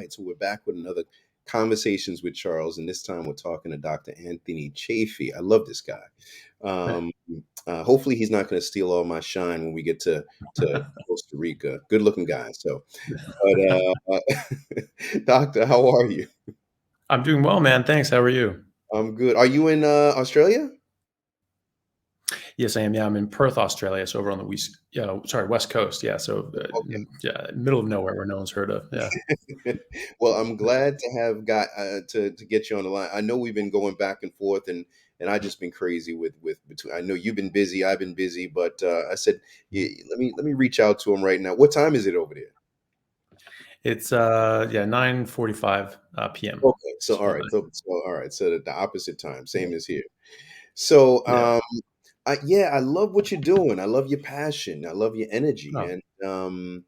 right, so we're back with another Conversations with Charles, and this time we're talking to Dr. Anthony Chaffee. I love this guy. Um, Hopefully, he's not going to steal all my shine when we get to Costa Rica. Good looking guy. So, Doctor, how are you? I'm doing well, man. Thanks. How are you? I'm good. Are you in Australia? Yes, I am. Yeah, I'm in Perth, Australia. So over on the West Coast. Yeah. So yeah, middle of nowhere where no one's heard of. Yeah. Well, I'm glad to have got to get you on the line. I know we've been going back and forth, and I just been crazy with between. I know you've been busy, I've been busy, but I said, yeah, let me reach out to him right now. What time is it over there? It's yeah 9:45 p.m. Okay, so all So right, so all right, so the opposite time, same as here. So, yeah. yeah, I love what you're doing. I love your passion. I love your energy, Oh, and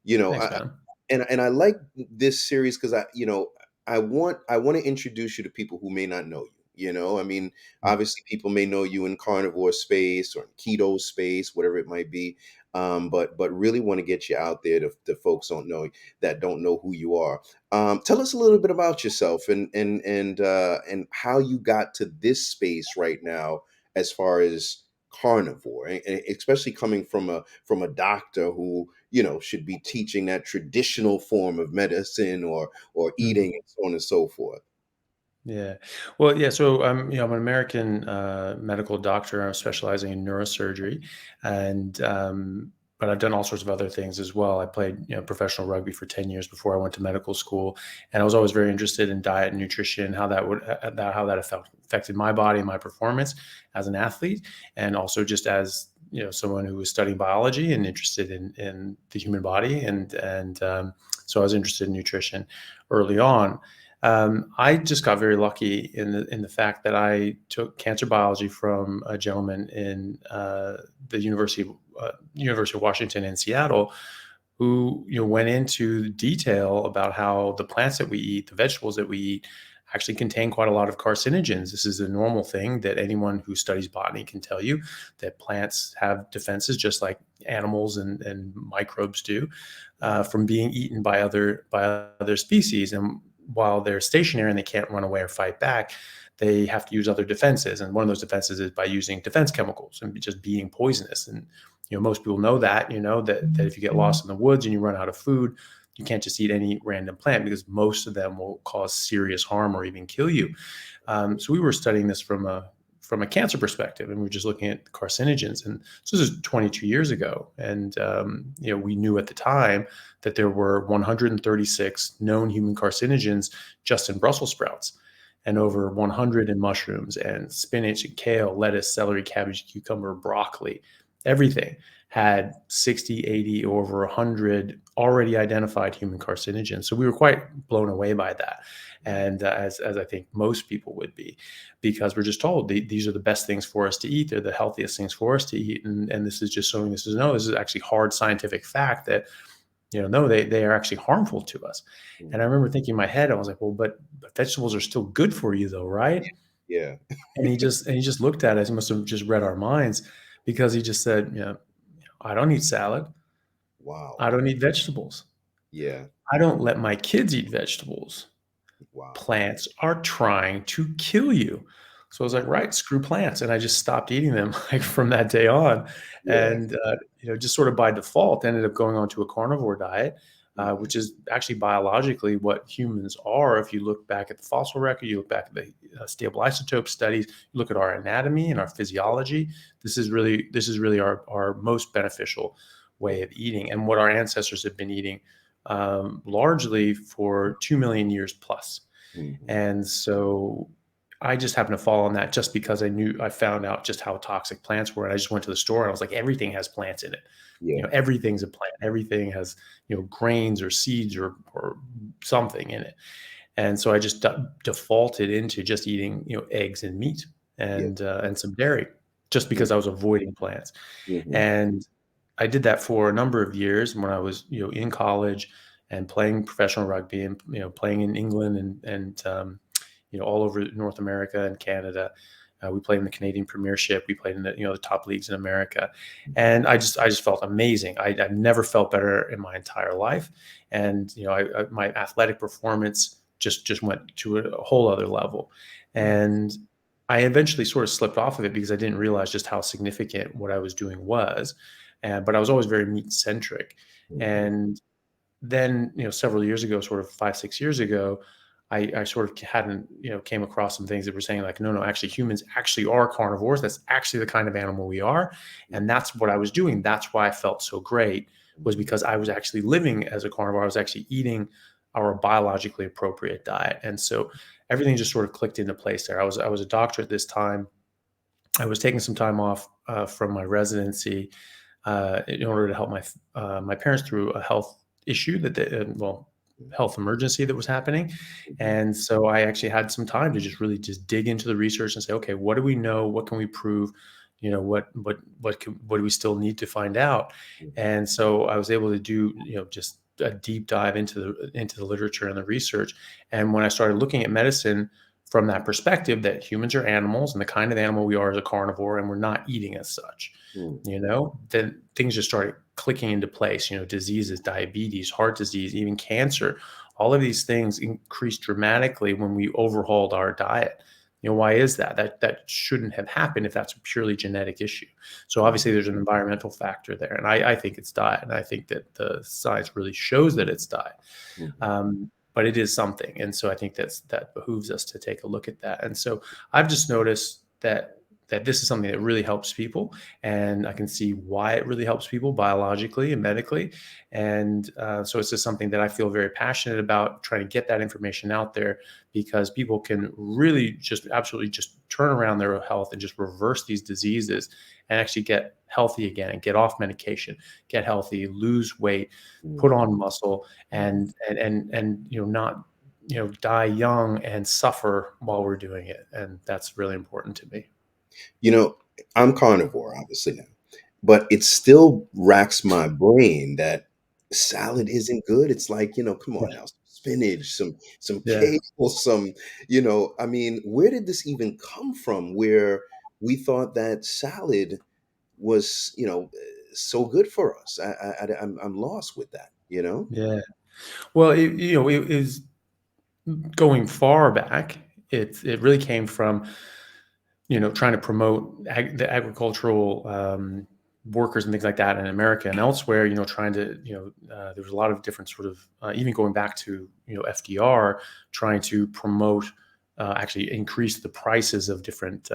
you know, thanks, man. and I like this series because I want to introduce you to people who may not know you. I mean, obviously, people may know you in carnivore space or in keto space, whatever it might be. But really want to get you out there to folks don't know who you are. Tell us a little bit about yourself and how you got to this space right now, as far as carnivore, and especially coming from a doctor who should be teaching that traditional form of medicine or Mhm. eating and so on and so forth. Yeah. Well, yeah. So I'm an American medical doctor. I'm specializing in neurosurgery, and but I've done all sorts of other things as well. I played professional rugby for 10 years before I went to medical school, and I was always very interested in diet and nutrition, how that affected my body and my performance as an athlete, and also just as someone who was studying biology and interested in the human body, and so I was interested in nutrition early on. I just got very lucky in the fact that I took cancer biology from a gentleman in the University of Washington in Seattle, who went into detail about how the plants that we eat, the vegetables that we eat, actually contain quite a lot of carcinogens. This is a normal thing that anyone who studies botany can tell you, that plants have defenses just like animals and microbes do, from being eaten by other species. And while they're stationary and they can't run away or fight back, they have to use other defenses. And one of those defenses is by using defense chemicals and just being poisonous. And most people know that, that if you get lost in the woods and you run out of food, you can't just eat any random plant because most of them will cause serious harm or even kill you. So we were studying this from a cancer perspective, and we were just looking at carcinogens. And so this is 22 years ago, and we knew at the time that there were 136 known human carcinogens just in Brussels sprouts, and over 100 in mushrooms and spinach and kale, lettuce, celery, cabbage, cucumber, broccoli. Everything had 60, 80, or over 100 already identified human carcinogens. So we were quite blown away by that. And as I think most people would be, because we're just told these are the best things for us to eat. They're the healthiest things for us to eat. And this is just showing this is actually hard scientific fact that, no, they are actually harmful to us. And I Mhm. remember thinking in my head, I was like, well, but vegetables are still good for you though, right? Yeah. And he just looked at us. He must have just read our minds, because he just said, I don't eat salad. Wow. I don't eat vegetables. Yeah. I don't let my kids eat vegetables. Wow. Plants are trying to kill you. So I was like, Wow. right, screw plants. And I just stopped eating them like from that day on. Yeah. And, just sort of by default, ended up going on to a carnivore diet, Mhm. which is actually biologically what humans are. If you look back at the fossil record, you look back at the stable isotope studies, you look at our anatomy and our physiology, this is really our most beneficial way of eating, and what our ancestors have been eating largely for 2 million years plus. Mhm. And so I just happened to fall on that just because I found out just how toxic plants were. And I just went to the store and I was like, everything has plants in it. Yeah. Everything's a plant. Everything has, grains or seeds or something in it. And so I just defaulted into just eating, eggs and meat Yeah. and some dairy, just Mhm. because I was avoiding plants. Mhm. And I did that for a number of years when I was, in college and playing professional rugby and, playing in England and all over North America and Canada. We played in the Canadian Premiership. We played in the top leagues in America, and I just felt amazing. I've never felt better in my entire life, and my athletic performance just went to a whole other level, and I eventually sort of slipped off of it because I didn't realize just how significant what I was doing was, and but I was always very meat centric, Mhm. and then several years ago, sort of 5 6 years ago, I sort of hadn't came across some things that were saying like, no, no, actually humans actually are carnivores. That's actually the kind of animal we are, and that's what I was doing. That's why I felt so great, was because I was actually living as a carnivore. I was actually eating our biologically appropriate diet, and so everything just sort of clicked into place there. I was a doctor at this time. I was taking some time off from my residency in order to help my parents through a health issue health emergency that was happening, Mhm. and so I actually had some time to just really just dig into the research and say, okay, what do we know? What can we prove? What do we still need to find out? Mhm. And so I was able to do just a deep dive into the literature and the research. And when I started looking at medicine from that perspective, that humans are animals and the kind of animal we are is a carnivore, and we're not eating as such, Mhm. then things just started clicking into place. Diseases, diabetes, heart disease, even cancer, all of these things increased dramatically when we overhauled our diet. Why is that? That shouldn't have happened if that's a purely genetic issue. So obviously there's an environmental factor there, and I think it's diet, and I think that the science really shows that it's diet. Mhm. But it is something, and so I think that behooves us to take a look at that. And so I've just noticed that this is something that really helps people, and I can see why it really helps people biologically and medically. And so it's just something that I feel very passionate about, trying to get that information out there, because people can really just absolutely just turn around their health and just reverse these diseases and actually get healthy again and get off medication, get healthy, lose weight, put Mhm. on muscle, and not die young and suffer while we're doing it. And that's really important to me. You know, I'm carnivore, obviously now, but it still racks my brain that salad isn't good. It's like, come on now, some spinach, some Yeah. kale, I mean, where did this even come from? Where we thought that salad was, so good for us. I'm lost with that, you know? Yeah. Well, it is going far back. It really came from trying to promote the agricultural workers and things like that in America and elsewhere. Trying to there was a lot of different sort of even going back to FDR, trying to promote actually increase the prices of different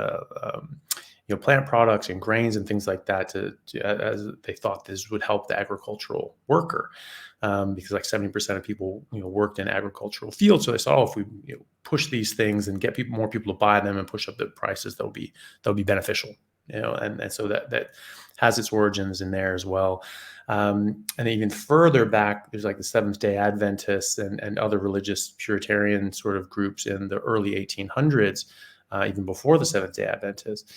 plant products and grains and things like that, as they thought this would help the agricultural worker, because like 70% of people worked in agricultural fields. So they saw, oh, if we push these things and get more people to buy them and push up the prices, they'll be beneficial. And so that has its origins in there as well. And even further back, there's like the Seventh Day Adventists and other religious Puritarian sort of groups in the early 1800s, even before the Seventh Day Adventists.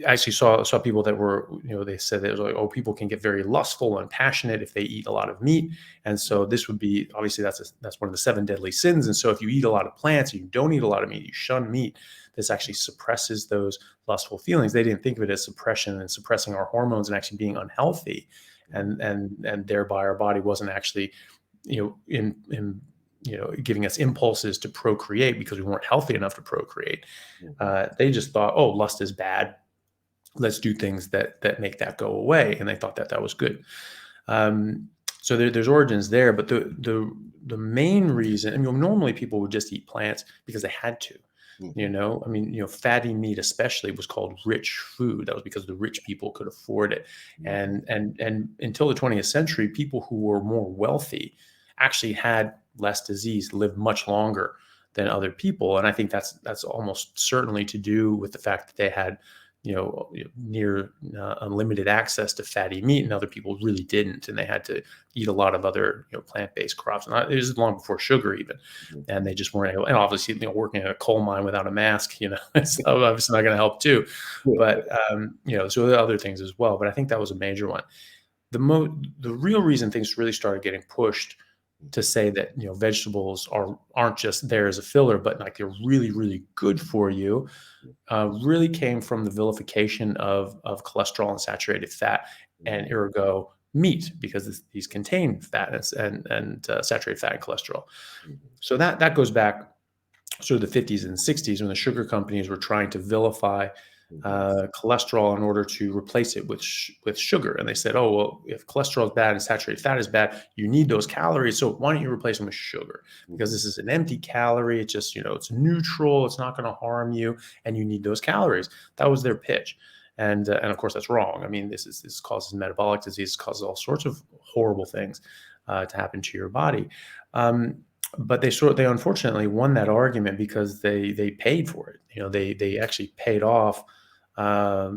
I actually saw people that were, they said that it was like, oh, people can get very lustful and passionate if they eat a lot of meat, and so this would be, obviously that's one of the seven deadly sins. And so if you eat a lot of plants, you don't eat a lot of meat, you shun meat, this actually suppresses those lustful feelings. They didn't think of it as suppression and suppressing our hormones and actually being unhealthy, and thereby our body wasn't actually, in giving us impulses to procreate because we weren't healthy enough to procreate. Mhm. They just thought, oh, lust is bad, let's do things that make that go away, and they thought that was good. um, so there's origins there, but the main reason, I mean, normally people would just eat plants because they had to. Mhm. I mean, fatty meat especially was called rich food. That was because the rich people could afford it. Mhm. And until the 20th century, people who were more wealthy actually had less disease, lived much longer than other people. And I think that's almost certainly to do with the fact that they had near unlimited access to fatty meat, and other people really didn't, and they had to eat a lot of other plant-based crops. And it was long before sugar even, Mhm. and they just weren't able. And obviously, working in a coal mine without a mask, it's obviously not going to help too. But so there are other things as well. But I think that was a major one. The real reason things really started getting pushed to say that, vegetables aren't just there as a filler, but like they're really, really good for you, really came from the vilification of cholesterol and saturated fat, and ergo meat, because these contain fat and saturated fat and cholesterol. So that goes back sort of the 50s and 60s, when the sugar companies were trying to vilify cholesterol in order to replace it with sugar. And they said, oh, well, if cholesterol is bad and saturated fat is bad, you need those calories. So why don't you replace them with sugar? Because this is an empty calorie. It's just, it's neutral. It's not going to harm you. And you need those calories. That was their pitch. And of course, that's wrong. I mean, this causes metabolic disease, causes all sorts of horrible things to happen to your body. But they unfortunately won that argument because they paid for it. They actually paid off. I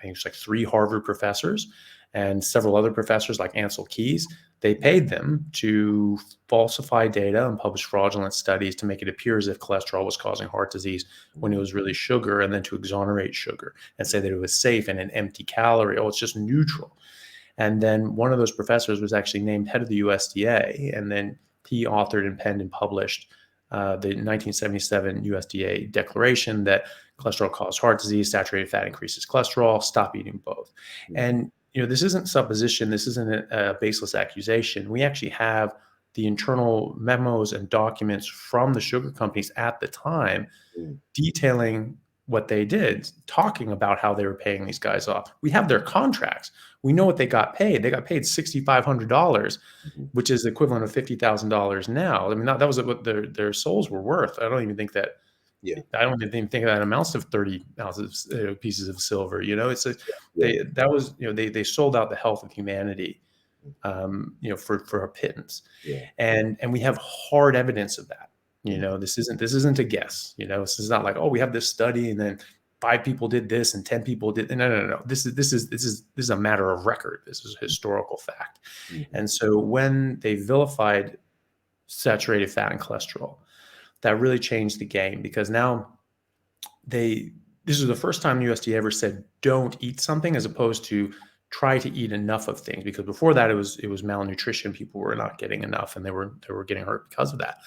think it's like 3 Harvard professors and several other professors like Ansel Keys. They paid them to falsify data and publish fraudulent studies to make it appear as if cholesterol was causing heart disease when it was really sugar, and then to exonerate sugar and say that it was safe and an empty calorie. Oh, it's just neutral. And then one of those professors was actually named head of the USDA, and then he authored and penned and published the 1977 USDA declaration that cholesterol causes heart disease, saturated fat increases cholesterol, stop eating both. And, this isn't supposition. This isn't a baseless accusation. We actually have the internal memos and documents from the sugar companies at the time detailing what they did, talking about how they were paying these guys off. We have their contracts. We know what they got paid. They got paid $6,500, which is the equivalent of $50,000 now. I mean, that was what their souls were worth. I don't even think that. Yeah. I don't even think that amounts to 30 ounces, pieces of silver. They sold out the health of humanity, for a pittance, and we have hard evidence of that. This isn't a guess. This is not like, oh, we have this study and then 5 people did this and 10 people did. No. This is a matter of record. This is a historical fact. And so when they vilified saturated fat and cholesterol, that really changed the game, because now this is the first time USDA ever said don't eat something, as opposed to try to eat enough of things, because before that it was malnutrition. People were not getting enough, and they were getting hurt because of that.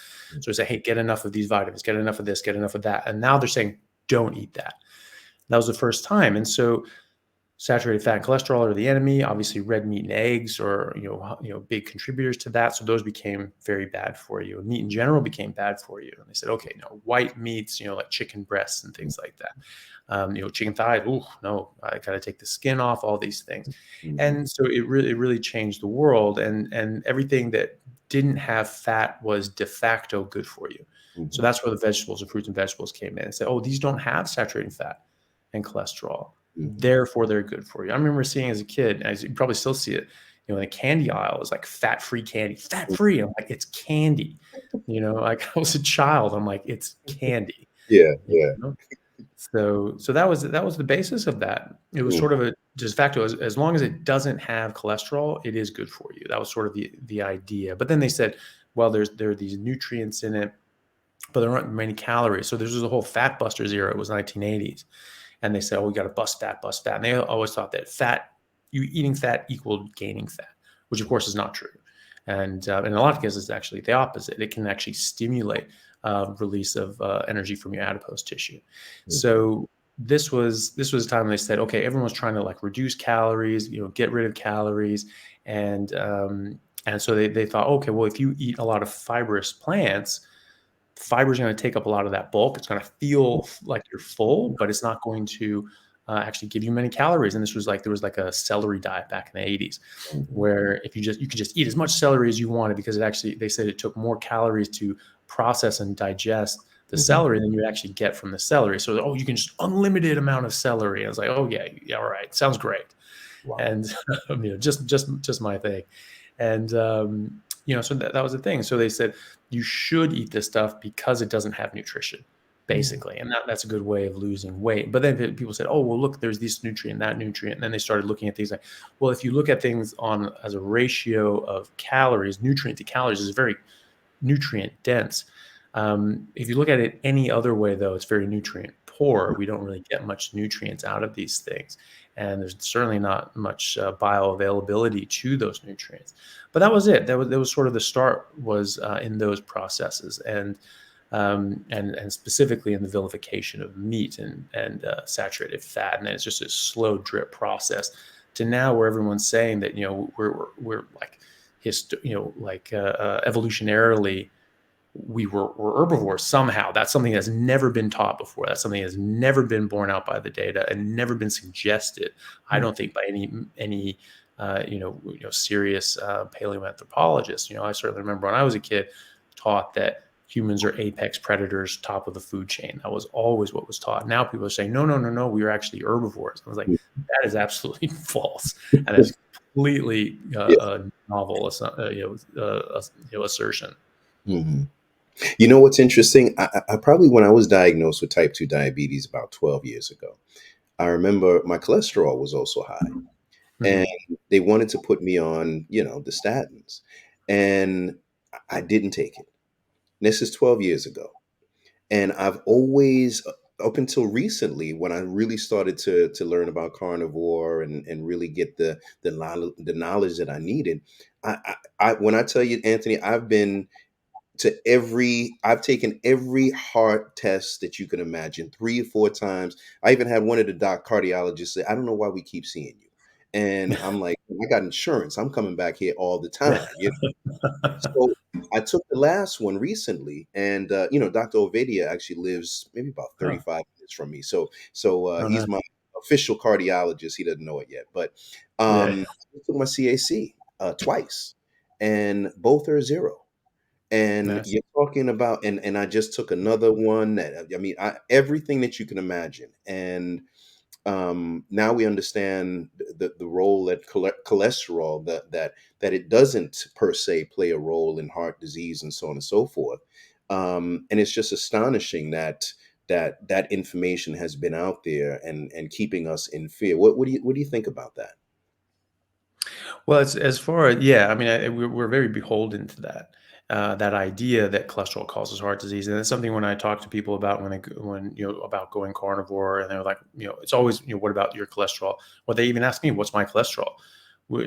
So they say, hey, get enough of these vitamins, get enough of this, get enough of that. And now they're saying don't eat that. That was the first time. And so saturated fat and cholesterol are the enemy. Obviously, red meat and eggs are big contributors to that. So those became very bad for you. Meat in general became bad for you. And they said, okay, no, white meats, like chicken breasts and things like that. Chicken thighs. Oh no, I got to take the skin off. All these things, and so it really changed the world. And everything that didn't have fat was de facto good for you. So that's where the vegetables and fruits and vegetables came in and said, oh, these don't have saturated fat and cholesterol. Therefore, they're good for you. I remember seeing as a kid, and you probably still see it, in the candy aisle, is like fat-free candy. Fat-free. I'm like, it's candy. Like I was a child. I'm like, it's candy. Yeah. So that was the basis of that. It was sort of a de facto, as long as it doesn't have cholesterol, it is good for you. That was sort of the idea. But then they said, well, there are these nutrients in it, but there aren't many calories. So there's a whole fat busters era. It was 1980s. And they said, oh, we got to bust fat. And they always thought that eating fat equaled gaining fat, which of course is not true. And in a lot of cases, it's actually the opposite. It can actually stimulate release of energy from your adipose tissue. So this was a time when they said, okay, everyone's trying to like reduce calories, get rid of calories. And so they thought, okay, well, if you eat a lot of fibrous plants, fiber is going to take up a lot of that bulk. It's going to feel like you're full, but it's not going to actually give you many calories. And there was like a celery diet back in the 80s, where if you could just eat as much celery as you wanted, because they said it took more calories to process and digest the celery than you actually get from the celery. So, you can just unlimited amount of celery. And I was like, oh yeah, all right, sounds great. Wow. And just my thing. And so that was the thing. So they said you should eat this stuff because it doesn't have nutrition, basically. And that's a good way of losing weight. But then people said, oh, well, look, there's this nutrient, that nutrient. And then they started looking at things like, well, if you look at things as a ratio of calories, nutrient to calories is very nutrient dense. If you look at it any other way, though, it's very nutrient poor. We don't really get much nutrients out of these things. and there's certainly not much bioavailability to those nutrients. But that was it. That was sort of the start, was in those processes, and specifically in the vilification of meat and saturated fat, and then it's just a slow drip process to now where everyone's saying that we're like evolutionarily we're herbivores somehow. That's something that's never been taught before. That's something that's never been borne out by the data and never been suggested, I don't think, by any serious paleoanthropologist. I certainly remember when I was a kid, taught that humans are apex predators, top of the food chain. That was always what was taught. Now people are saying, no, no, no, no, we are actually herbivores. I was like, that is absolutely false, and it's completely a novel assertion. Mm-hmm. You know what's interesting? I probably, when I was diagnosed with type 2 diabetes about 12 years ago, I remember my cholesterol was also high, and Mm-hmm. they wanted to put me on, the statins, and I didn't take it. This is 12 years ago. And I've always, up until recently, when I really started to learn about carnivore and really get the knowledge that I needed, when I tell you, Anthony, I've taken every heart test that you can imagine 3 or 4 times. I even had one of the cardiologists say, "I don't know why we keep seeing you," and I'm like, "I got insurance. I'm coming back here all the time." So I took the last one recently, and Dr. Ovadia actually lives maybe about Oh, 35 minutes from me. So oh, he's nice. my official cardiologist. He doesn't know it yet, but Yeah. I took my CAC twice, and both are zero. And Nice. you're talking about, and I just took another one that, I mean, everything that you can imagine, and now we understand the role that cholesterol, that it doesn't per se play a role in heart disease and so on and so forth. And it's just astonishing that information has been out there and keeping us in fear. What do you think about that? Well, it's as far as, yeah, I mean, we're very beholden to that idea that cholesterol causes heart disease, and it's something when I talk to people about about going carnivore, and they're like, it's always, what about your cholesterol? Well, they even ask me, what's my cholesterol?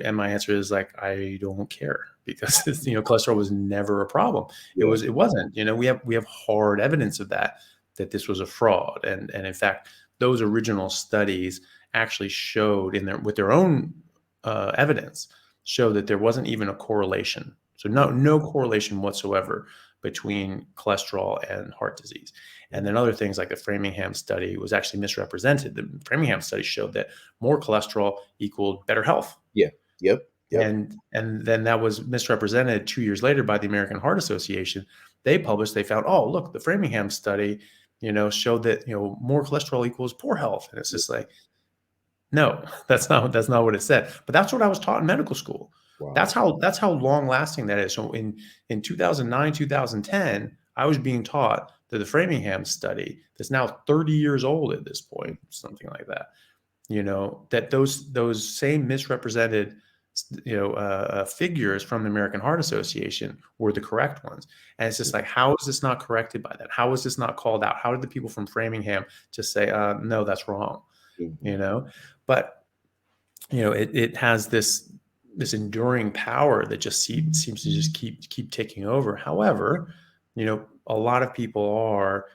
And my answer is like, I don't care, because cholesterol was never a problem. Yeah. It wasn't. We have hard evidence of that this was a fraud, and in fact, those original studies actually showed with their own evidence, show that there wasn't even a correlation. So no correlation whatsoever between cholesterol and heart disease. And then other things like the Framingham study was actually misrepresented. The Framingham study showed that more cholesterol equaled better health. Yeah. Yep. Yep. And then that was misrepresented 2 years later by the American Heart Association. They found, oh, look, the Framingham study, showed that, more cholesterol equals poor health. And it's just like, no, that's not what it said. But that's what I was taught in medical school. Wow. That's how long lasting that is. So in 2009, 2010, I was being taught that the Framingham study, that's now 30 years old at this point, something like that, that those same misrepresented figures from the American Heart Association were the correct ones. And it's just like, how is this not corrected by that? How is this not called out? How did the people from Framingham just say, no, that's wrong? Mhm. you know but it has this enduring power that just seems to just keep taking over. However, a lot of people are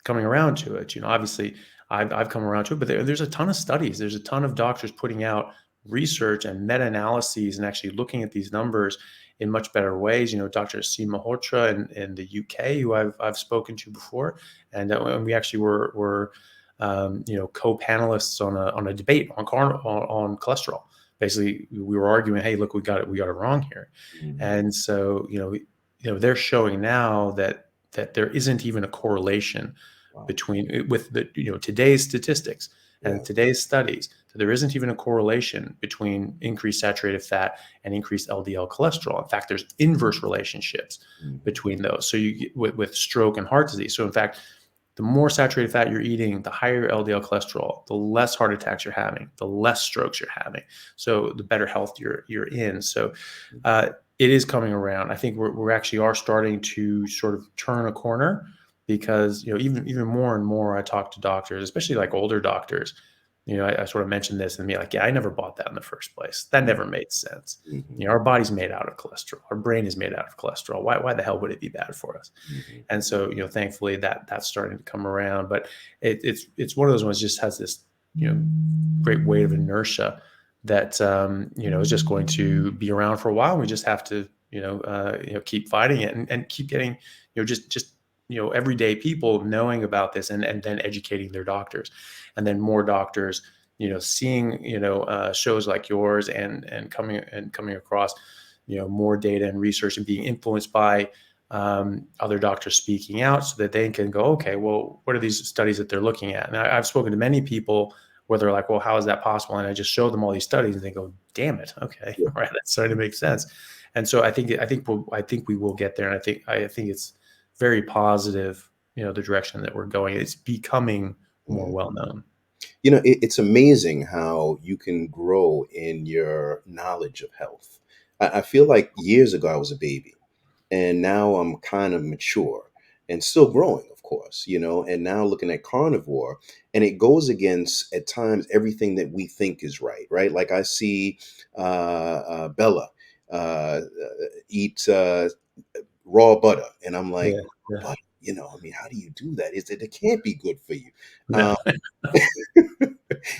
coming around to it. Obviously, I've come around to it, but there's a ton of studies. There's a ton of doctors putting out research and meta-analyses and actually looking at these numbers in much better ways. Dr. C. Malhotra in the UK, who I've spoken to before, and we actually were co-panelists on a debate on cholesterol. Basically, we were arguing, hey, look, we got it wrong here. Mhm. And so they're showing now that there isn't even a correlation Wow. between with the today's statistics Yeah. and today's studies. So there isn't even a correlation between increased saturated fat and increased LDL cholesterol. In fact, there's inverse relationships Mhm. between those. So you get with stroke and heart disease. So in fact, the more saturated fat you're eating, the higher LDL cholesterol, the less heart attacks you're having, the less strokes you're having. So the better health you're in. So it is coming around. I think we're actually are starting to sort of turn a corner, because even more and more I talk to doctors, especially like older doctors, I sort of mentioned this and be like, yeah, I never bought that in the first place. That Mhm, never made sense. mhm, Our body's made out of cholesterol. Our brain is made out of cholesterol. Why the hell would it be bad for us? mhm, And so, thankfully that's starting to come around. But it's one of those ones just has this, great weight of inertia that is just going to be around for a while. And we just have to, keep fighting it and keep getting, just everyday people knowing about this and then educating their doctors, and then more doctors, seeing shows like yours and coming across more data and research and being influenced by other doctors speaking out so that they can go, okay, well, what are these studies that they're looking at? And I've spoken to many people where they're like, well, how is that possible? And I just show them all these studies and they go, damn it. Okay. yeah, All right. That's starting to make sense. And so I think we will get there. And I think it's very positive, the direction that we're going. It's becoming more mhm. well known. It's amazing how you can grow in your knowledge of health. I feel like years ago I was a baby, and now I'm kind of mature and still growing, of course, and now looking at carnivore, and it goes against at times everything that we think is right, right? Like I see Bella eat raw butter, and I'm like, Yeah. Yeah. butter, I mean, how do you do that? It can't be good for you. No. Um,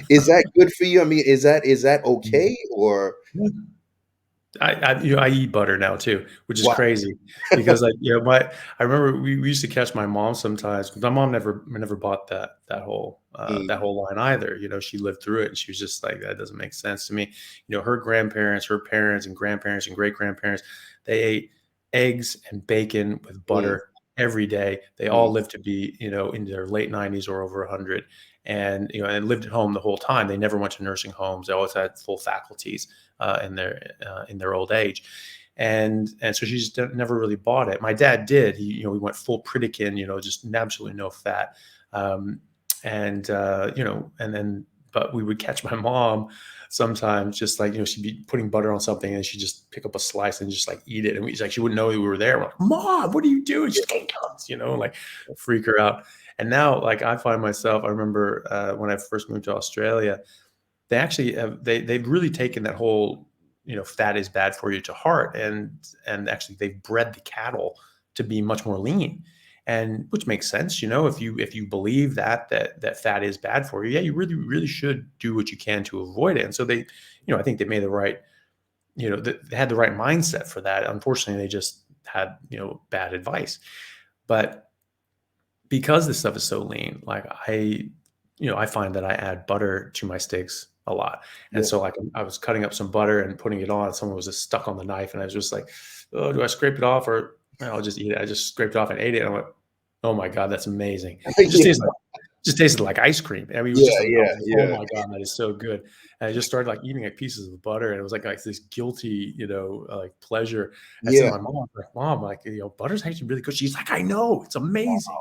is that good for you? I mean, is that okay or I eat butter now too, which is wow? crazy because like I remember we used to catch my mom sometimes. 'Cause my mom never bought that Mm, whole line either. She lived through it and she was just like, that doesn't make sense to me. Her grandparents, her parents, and grandparents and great grandparents, they ate eggs and bacon with mm, butter every day. They all mm, lived to be in their late 90s or over 100, and lived at home the whole time. They never went to nursing homes. They always had full faculties in their old age, and so she just never really bought it. My dad did. We went full Pritikin, just absolutely no fat, um, and then but we would catch my mom sometimes just like she'd be putting butter on something and she'd just pick up a slice and just like eat it, and she wouldn't know we were there. We're like, Mom, what are you doing? She's like, like freak her out. And now, like, I find myself, I remember when I first moved to Australia, they actually they've really taken that whole fat is bad for you to heart, and actually they've bred the cattle to be much more lean, and which makes sense. If you believe that fat is bad for you, yeah, you really really should do what you can to avoid it. And so I think they made the right, they had the right mindset for that. Unfortunately, they just had bad advice. But because this stuff is so lean, like I find that I add butter to my steaks a lot. And yeah, so like I was cutting up some butter and putting it on, someone was just stuck on the knife and I was just like, oh, do I scrape it off or I'll just eat it. I just scraped it off and ate it. And I went, oh my God, that's amazing. It just yeah, tasted like ice cream. I mean, it was yeah, just, I yeah, was like, oh yeah, my God, that is so good. And I just started like eating like pieces of the butter, and it was like this guilty, like pleasure. I said to yeah. my mom, like, Mom, like, butter's actually really good. She's like, I know, it's amazing.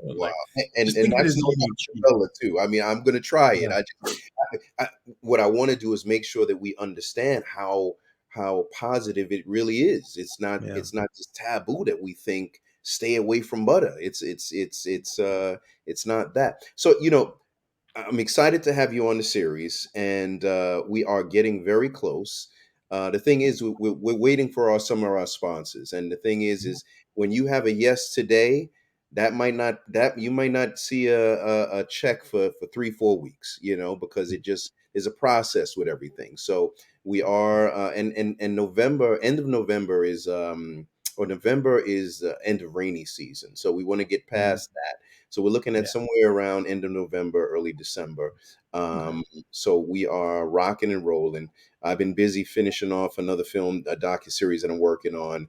Wow, Like, and just think of it I've as seen all that being with cheap. Bella too. I mean, I'm gonna try it. Yeah. What I want to do is make sure that we understand how positive it really is. It's not Yeah. it's not just taboo that we think stay away from butter. It's not that. So I'm excited to have you on the series, and we are getting very close. The thing is, we're waiting for some of our sponsors, and the thing is when you have a yes today, that you might not see a check for 3 4 weeks, because it just is a process with everything. So we are, and November, end of November is or November is end of rainy season, so we want to get Mm, past that. So we're looking at yeah. somewhere around end of November, early December. Okay. So we are rocking and rolling. I've been busy finishing off another film, a docu-series that I'm working on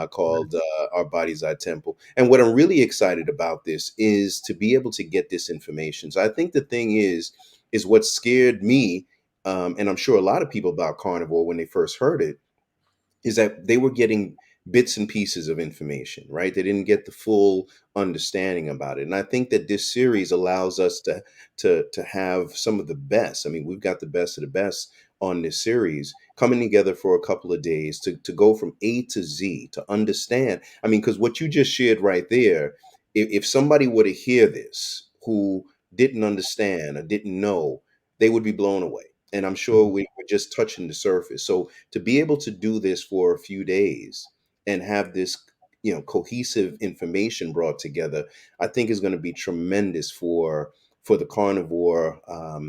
called Nice. Our Bodies, Our Temple. And what I'm really excited about this is to be able to get this information. So I think the thing is what scared me, and I'm sure a lot of people about carnivore when they first heard it, is that they were getting bits and pieces of information, right? They didn't get the full understanding about it. And I think that this series allows us to have some of the best. I mean, we've got the best of the best on this series coming together for a couple of days to go from A to Z to understand. I mean, because what you just shared right there, if somebody were to hear this who didn't understand or didn't know, they would be blown away. And I'm sure Mhm. we're just touching the surface. So to be able to do this for a few days and have this, cohesive information brought together, I think is going to be tremendous for the carnivore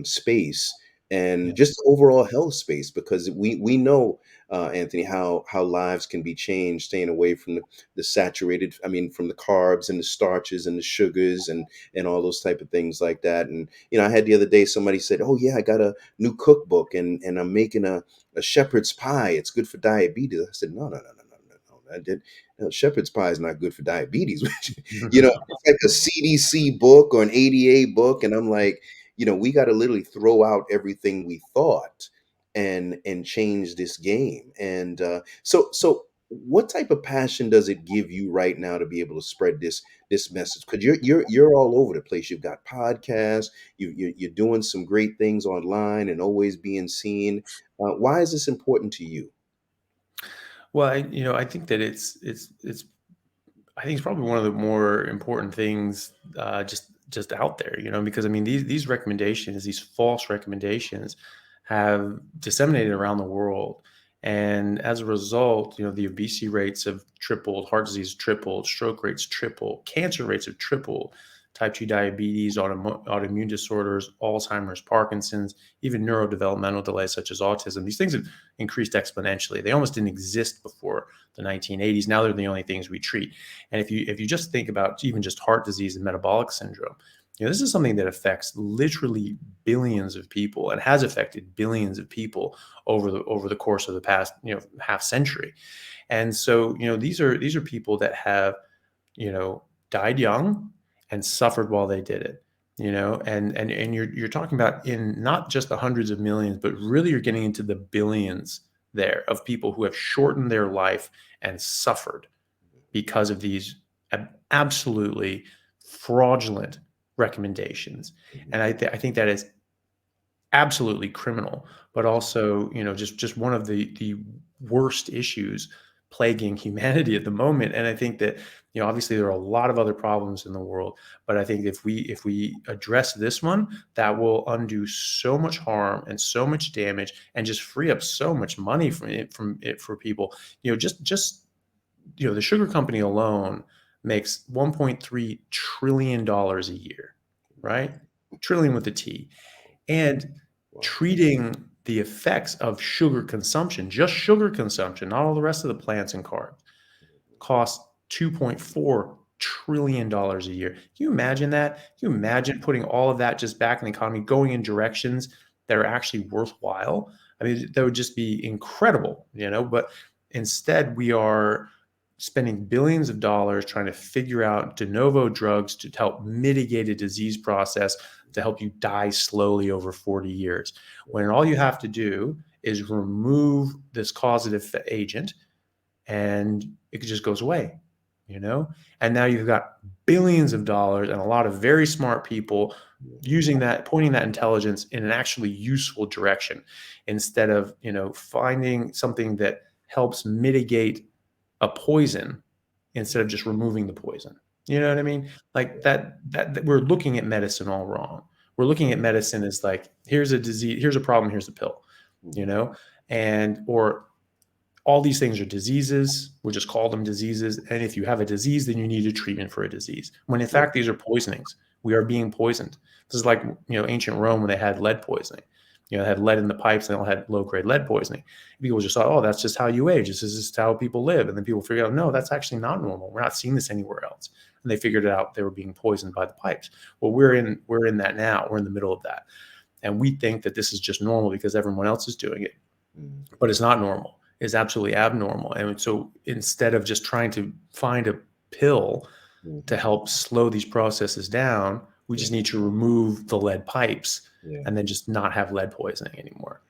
space Yeah. and just overall health space, because we know, Anthony, how lives can be changed staying away from the saturated, I mean, from the carbs and the starches and the sugars and all those type of things like that. And I had the other day somebody said, "Oh yeah, I got a new cookbook and I'm making a shepherd's pie. It's good for diabetes." I said, "No, no, no, no, no, no, no. I did. No, shepherd's pie is not good for diabetes." It's like a CDC book or an ADA book, and I'm like, we got to literally throw out everything we thought and change this game. And so what type of passion does it give you right now to be able to spread this message? Because you're all over the place. You've got podcasts. You're doing some great things online and always being seen. Why is this important to you? Well, I think that it's I think it's probably one of the more important things, just out there, because I mean these recommendations, these false recommendations, have disseminated around the world, and as a result, the obesity rates have tripled, heart disease tripled, stroke rates tripled, cancer rates have tripled, type 2 diabetes, autoimmune disorders, Alzheimer's, Parkinson's, even neurodevelopmental delays such as autism. These things have increased exponentially. They almost didn't exist before the 1980s. Now they're the only things we treat. And if you just think about even just heart disease and metabolic syndrome, this is something that affects literally billions of people and has affected billions of people over the course of the past half century. And so these are people that have died young and suffered while they did it. And you're talking about in not just the hundreds of millions, but really you're getting into the billions there of people who have shortened their life and suffered because of these absolutely fraudulent recommendations. Mhm. And I think that is absolutely criminal, but also, just one of the worst issues plaguing humanity at the moment. And I think that, obviously there are a lot of other problems in the world, but I think if we address this one, that will undo so much harm and so much damage and just free up so much money from it for people. Just the sugar company alone makes 1.3 trillion dollars a year, right? Trillion with a T. And Wow. treating the effects of sugar consumption, just sugar consumption, not all the rest of the plants and carbs, costs $2.4 trillion dollars a year. Can you imagine that? Can you imagine putting all of that just back in the economy, going in directions that are actually worthwhile? I mean, that would just be incredible. But instead, we are spending billions of dollars trying to figure out de novo drugs to help mitigate a disease process to help you die slowly over 40 years. When all you have to do is remove this causative agent and it just goes away, you know? And now you've got billions of dollars and a lot of very smart people using that, pointing that intelligence in an actually useful direction instead of, finding something that helps mitigate a poison instead of just removing the poison. You know what I mean? Like that we're looking at medicine all wrong. We're looking at medicine as like, here's a disease, here's a problem, here's a pill, you Mhm. know? And or all these things are diseases. We'll just call them diseases. And if you have a disease, then you need a treatment for a disease. When in Yeah. fact, these are poisonings. We are being poisoned. This is like, ancient Rome when they had lead poisoning. They had lead in the pipes and they all had low grade lead poisoning. People just thought, oh, that's just how you age. This is just how people live. And then people figured out, no, that's actually not normal. We're not seeing this anywhere else. And they figured it out. They were being poisoned by the pipes. Well, we're in that now. We're in the middle of that. And we think that this is just normal because everyone else is doing it, Mhm. but it's not normal. It's absolutely abnormal. And so instead of just trying to find a pill to Mhm. help slow these processes down, we Yeah. just need to remove the lead pipes Yeah. and then just not have lead poisoning anymore.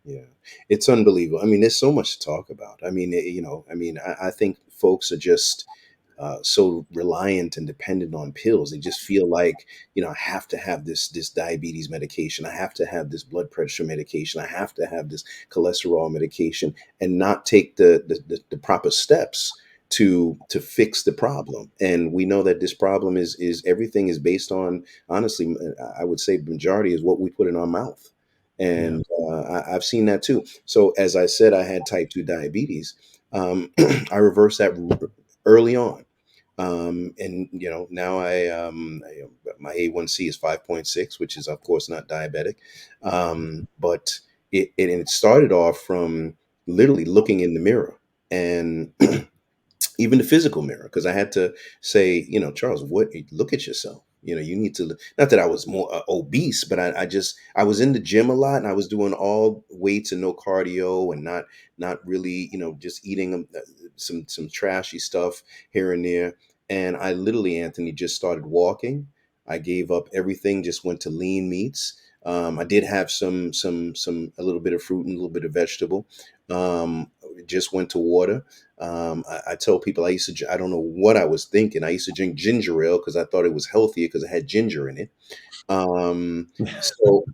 Yeah, it's unbelievable. I mean, there's so much to talk about. I mean, I think folks are just so reliant and dependent on pills. They just feel like, I have to have this diabetes medication. I have to have this blood pressure medication. I have to have this cholesterol medication, and not take the proper steps to fix the problem. And we know that this problem is everything is based on, honestly, I would say the majority is what we put in our mouth. Yeah. and I've seen that too. So as I said, I had type 2 diabetes. I reversed that early on. And now my A1C is 5.6, which is of course not diabetic. But it started off from literally looking in the mirror, and even the physical mirror, because I had to say, Charles, what, look at yourself. You need to, not that I was more obese, but I was in the gym a lot, and I was doing all weights and no cardio, and not really, just eating some trashy stuff here and there. And I literally, Anthony, just started walking. I gave up everything, just went to lean meats. I did have a little bit of fruit and a little bit of vegetable. Just went to water. I tell people I used to, I don't know what I was thinking. I used to drink ginger ale because I thought it was healthier because it had ginger in it. So,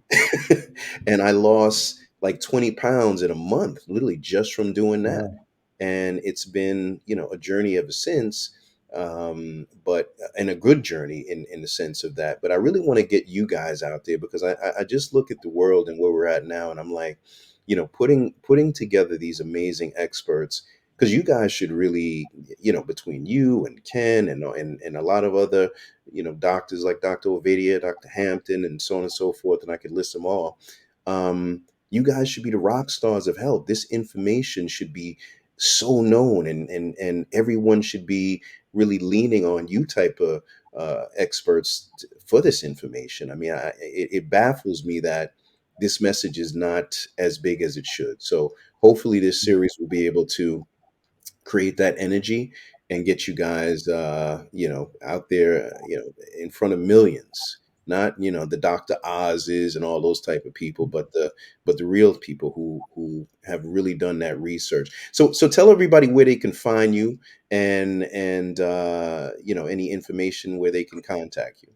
and I lost like 20 pounds in a month, literally just from doing that. Wow. And it's been, a journey ever since. But and a good journey in the sense of that. But I really want to get you guys out there, because I just look at the world and where we're at now, and I'm like, putting together these amazing experts, because you guys should really, between you and Ken and a lot of other, doctors like Dr. Ovadia, Dr. Hampton, and so on and so forth, and I could list them all. You guys should be the rock stars of health. This information should be so known, and everyone should be really leaning on you type of experts for this information. I mean, it baffles me that this message is not as big as it should. So hopefully this series will be able to create that energy and get you guys, out there, in front of millions. Not, the Dr. Oz's and all those type of people, but the real people who have really done that research. So tell everybody where they can find you, and any information where they can contact you.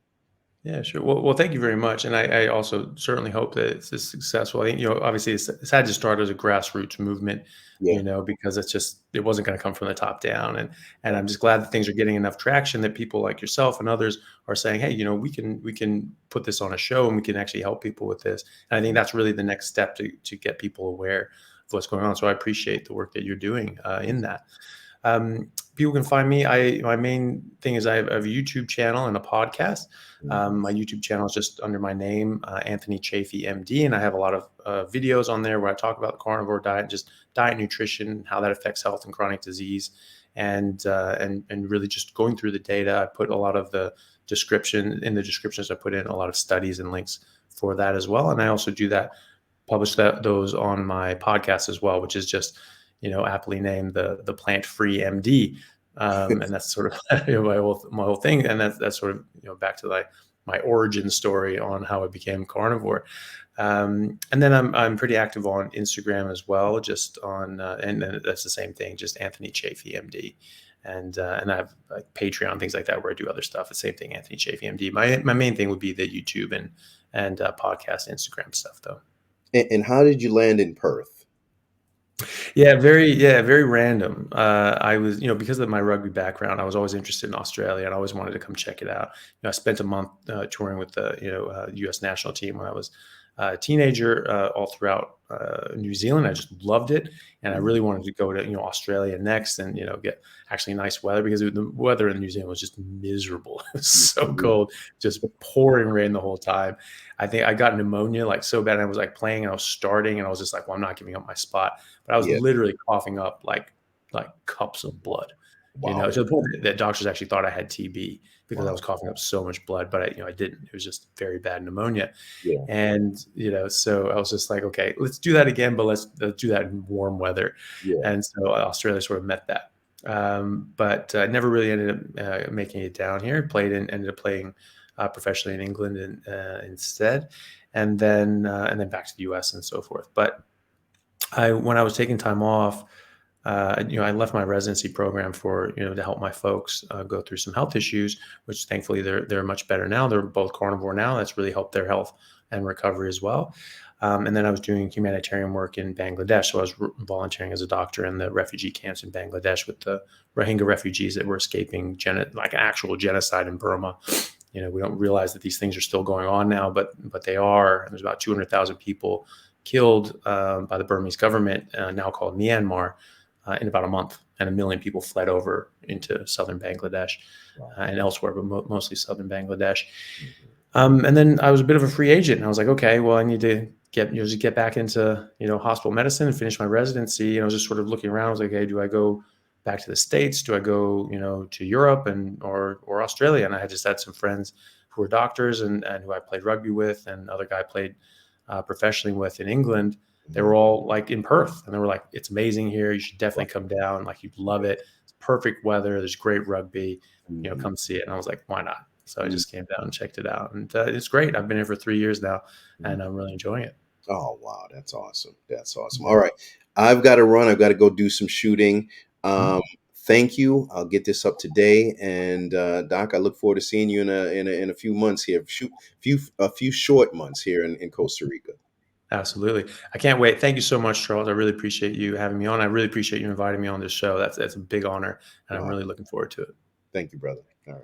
Yeah, sure. Well, thank you very much, and I also certainly hope that it's successful. I think, obviously it's had to start as a grassroots movement, Yeah. because it wasn't going to come from the top down, and I'm just glad that things are getting enough traction that people like yourself and others are saying, hey, we can put this on a show and we can actually help people with this. And I think that's really the next step to get people aware of what's going on. So I appreciate the work that you're doing in that. People can find me. My main thing is I have a YouTube channel and a podcast. Mhm. My YouTube channel is just under my name, Anthony Chaffee, MD, and I have a lot of videos on there where I talk about the carnivore diet, just diet, nutrition, how that affects health and chronic disease, and really just going through the data. I put a lot of the descriptions. I put in a lot of studies and links for that as well, and I also publish those on my podcast as well, which is just aptly named the Plant Free MD, and that's sort of my whole thing, and that's sort of back to my origin story on how I became carnivore. And then I'm pretty active on Instagram as well, just on and then that's the same thing, just Anthony Chaffee MD. And I have like Patreon, things like that, where I do other stuff. The same thing, Anthony Chaffee MD. My main thing would be the YouTube and podcast, Instagram stuff, though. And how did you land in Perth? Yeah, very random. I was, because of my rugby background, I was always interested in Australia and I always wanted to come check it out. I spent a month touring with the, U.S. national team when I was a teenager, all throughout New Zealand. I just loved it, and I Mhm. really wanted to go to, Australia next, and get actually nice weather, because the weather in New Zealand was just miserable. It was so Yeah. cold, just pouring rain the whole time. I think I got pneumonia like so bad. I was like playing and I was starting, and I was just like, well, I'm not giving up my spot. But I was Yeah. literally coughing up like cups of blood, Wow. to the point that doctors actually thought I had TB because I was Wow. coughing up so much blood, but I didn't. It was just very bad pneumonia. Yeah. And, so I was just like, okay, let's do that again, but let's do that in warm weather. Yeah. And so Australia sort of met that. But never really ended up making it down here. Ended up playing professionally in England instead, and then back to the US and so forth. But when I was taking time off, I left my residency program for, to help my folks go through some health issues, which thankfully they're much better now. They're both carnivore now. That's really helped their health and recovery as well. And then I was doing humanitarian work in Bangladesh. So I was volunteering as a doctor in the refugee camps in Bangladesh with the Rohingya refugees that were escaping like actual genocide in Burma. we don't realize that these things are still going on now, but they are. There's about 200,000 people killed by the Burmese government, now called Myanmar, in about a month, and 1 million people fled over into southern Bangladesh Wow. and elsewhere, but mostly southern Bangladesh. Mhm. And then I was a bit of a free agent, and I was like, okay, well, I need to just get back into hospital medicine and finish my residency. And I was just sort of looking around. I was like, hey, do I go back to the States? Do I go to Europe or Australia? And I had just had some friends who were doctors and who I played rugby with, and another guy I played professionally with in England. They Mhm. were all like in Perth, and they were like, it's amazing here. You should Wow. definitely come down. Like, you'd love it. It's perfect weather. There's great rugby. Mhm. Come see it. And I was like, why not? So I Mhm. just came down and checked it out, and it's great. I've been here for 3 years now, Mhm. and I'm really enjoying it. Oh, wow, that's awesome. That's awesome. All Mhm. right. I've got to run. I've got to go do some shooting. Mhm. Um, Thank you. I'll get this up today. And Doc, I look forward to seeing you in a few months here. A few short months here in Costa Rica. Absolutely, I can't wait. Thank you so much, Charles. I really appreciate you having me on. I really appreciate you inviting me on this show. That's a big honor, and I'm Uh, really looking forward to it. Thank you, brother. All right.